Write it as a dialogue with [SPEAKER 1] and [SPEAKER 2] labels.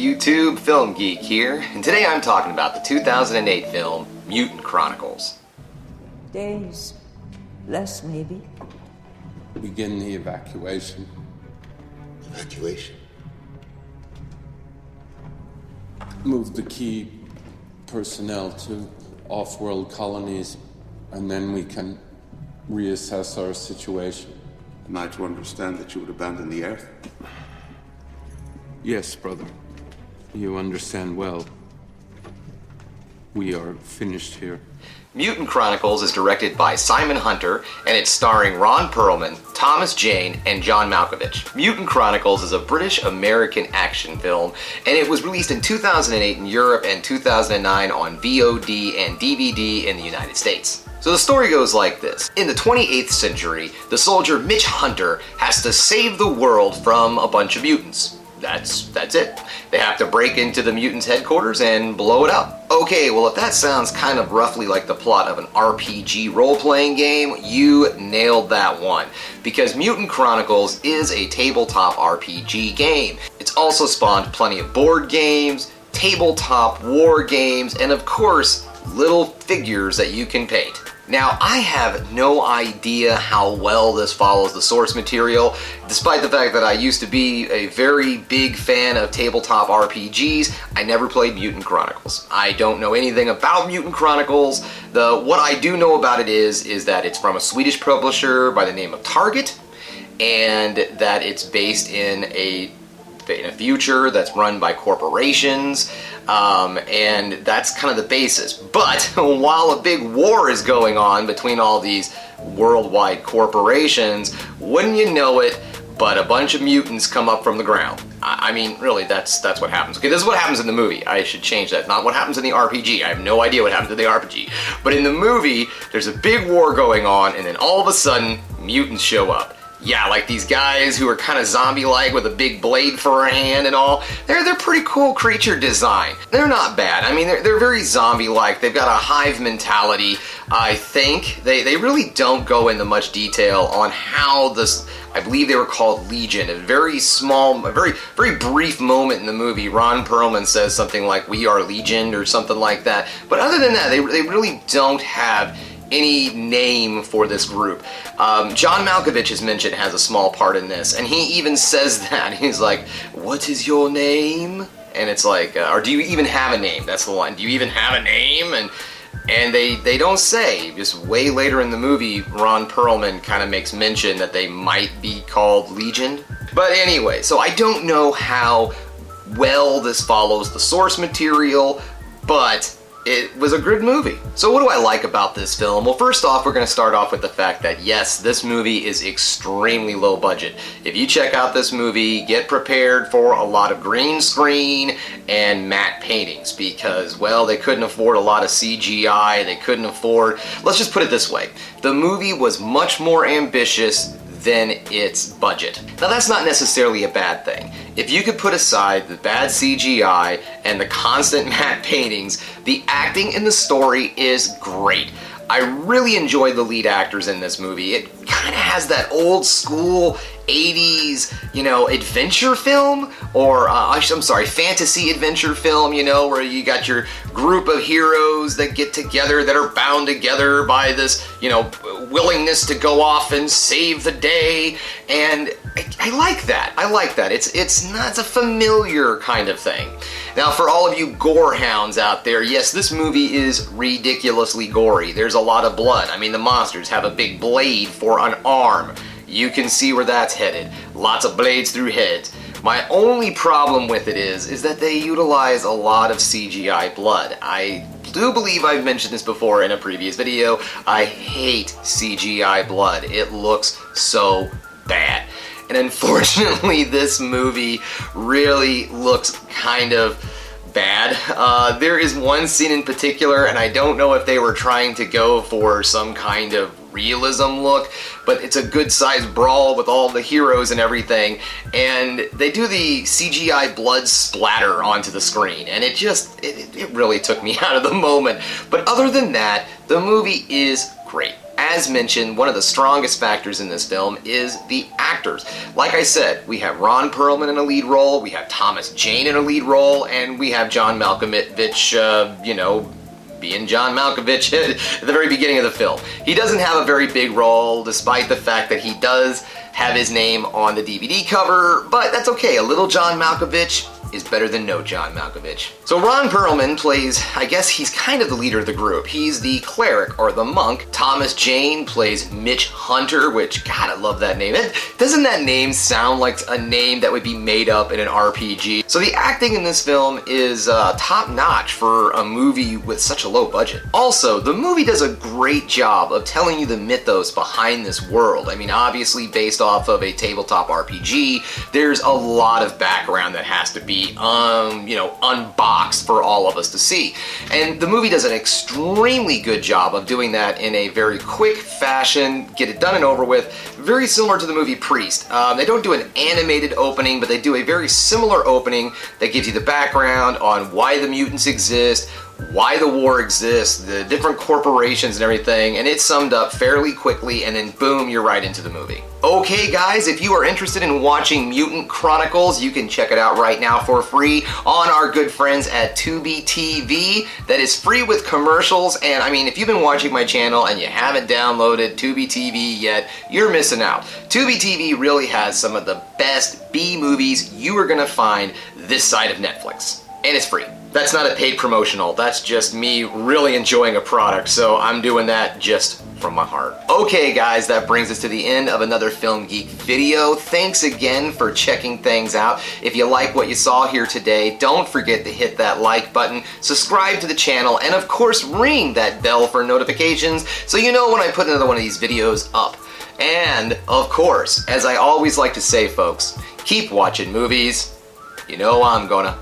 [SPEAKER 1] YouTube, Film Geek here, and today I'm talking about the 2008 film, Mutant Chronicles.
[SPEAKER 2] Days. Less, maybe.
[SPEAKER 3] Begin the evacuation.
[SPEAKER 4] Evacuation?
[SPEAKER 3] Move the key personnel to off-world colonies, and then we can reassess our situation.
[SPEAKER 4] Am I to understand that you would abandon the Earth?
[SPEAKER 3] Yes, brother. You understand well. We are finished here.
[SPEAKER 1] Mutant Chronicles is directed by Simon Hunter, and it's starring Ron Perlman, Thomas Jane, and John Malkovich. Mutant Chronicles is a British-American action film, and it was released in 2008 in Europe and 2009 on VOD and DVD in the United States. So the story goes like this. In the 28th century, the soldier Mitch Hunter has to save the world from a bunch of mutants. That's it. They have to break into the mutants' headquarters and blow it up. Okay, well if that sounds kind of roughly like the plot of an RPG role-playing game, you nailed that one. Because Mutant Chronicles is a tabletop RPG game. It's also spawned plenty of board games, tabletop war games, and of course, little figures that you can paint. Now, I have no idea how well this follows the source material, despite the fact that I used to be a very big fan of tabletop RPGs. I never played Mutant Chronicles. I don't know anything about Mutant Chronicles. What I do know about it is that it's from a Swedish publisher by the name of Target, and that it's based in a future that's run by corporations, and that's kind of the basis. But while a big war is going on between all these worldwide corporations, wouldn't you know it, but a bunch of mutants come up from the ground. I mean, really, that's what happens. Okay, this is what happens in the movie. I should change that. Not what happens in the RPG. I have no idea what happens in the RPG. But in the movie, there's a big war going on, and then all of a sudden, mutants show up. Yeah, like these guys who are kind of zombie-like with a big blade for a hand and all. They're pretty cool creature design. They're not bad. I mean, they're very zombie-like. They've got a hive mentality, I think. They really don't go into much detail on how this, I believe they were called Legion. A very small, a very brief moment in the movie, Ron Perlman says something like, "We are Legion," or something like that. But other than that, they really don't have any name for this group. John Malkovich is mentioned, has a small part in this, and he even says that. He's like, "What is your name?" And it's like, or do you even have a name? That's the line. Do you even have a name? And they don't say. Just way later in the movie, Ron Perlman kind of makes mention that they might be called Legion. But anyway, so I don't know how well this follows the source material, but it was a good movie. So what do I like about this film? Well, first off, we're going to start off with the fact that yes, this movie is extremely low budget. If you check out this movie, get prepared for a lot of green screen and matte paintings because, well, they couldn't afford a lot of CGI. They couldn't afford, let's just put it this way. The movie was much more ambitious than its budget. Now that's not necessarily a bad thing. If you could put aside the bad CGI and the constant matte paintings, the acting in the story is great. I really enjoy the lead actors in this movie. It kind of has that old school 80s, adventure film, or I'm sorry, fantasy adventure film, where you got your group of heroes that get together, that are bound together by this, willingness to go off and save the day, and I like that. I like that. It's a familiar kind of thing. Now, for all of you gore hounds out there, yes, this movie is ridiculously gory. There's a lot of blood. I mean, the monsters have a big blade for an arm. You can see where that's headed. Lots of blades through heads. My only problem with it is that they utilize a lot of CGI blood. I do believe I've mentioned this before in a previous video. I hate CGI blood. It looks so bad. And unfortunately, this movie really looks kind of bad. There is one scene in particular, and I don't know if they were trying to go for some kind of realism look, but it's a good-sized brawl with all the heroes and everything, and they do the CGI blood splatter onto the screen, and it really took me out of the moment. But other than that, the movie is great. as mentioned, one of the strongest factors in this film is the actors. Like I said, we have Ron Perlman in a lead role, we have Thomas Jane in a lead role, and we have John Malkovich, being John Malkovich at the very beginning of the film. He doesn't have a very big role, despite the fact that he does have his name on the DVD cover, but that's okay. A little John Malkovich is better than no John Malkovich. So Ron Perlman plays, I guess he's kind of the leader of the group. He's the cleric or the monk. Thomas Jane plays Mitch Hunter, which, God, I love that name. Doesn't that name sound like a name that would be made up in an RPG? So the acting in this film is top notch for a movie with such a low budget. Also, the movie does a great job of telling you the mythos behind this world. I mean, obviously based off of a tabletop RPG, there's a lot of background that has to be unboxed for all of us to see. And the movie does an extremely good job of doing that in a very quick fashion, get it done and over with, very similar to the movie Priest. They don't do an animated opening, but they do a very similar opening that gives you the background on why the mutants exist, why the war exists, the different corporations and everything, and it's summed up fairly quickly, and then boom, you're right into the movie. Okay guys, if you are interested in watching Mutant Chronicles, you can check it out right now for free on our good friends at Tubi TV. That is free with commercials, and I mean, if you've been watching my channel and you haven't downloaded Tubi TV yet, you're missing out. Tubi TV really has some of the best B movies you are gonna find this side of Netflix, and it's free. That's not a paid promotional, that's just me really enjoying a product, so I'm doing that just from my heart. Okay guys, that brings us to the end of another Film Geek video. Thanks again for checking things out. If you like what you saw here today, don't forget to hit that like button, subscribe to the channel, and of course ring that bell for notifications so you know when I put another one of these videos up. And of course, as I always like to say folks, keep watching movies. You know I'm gonna.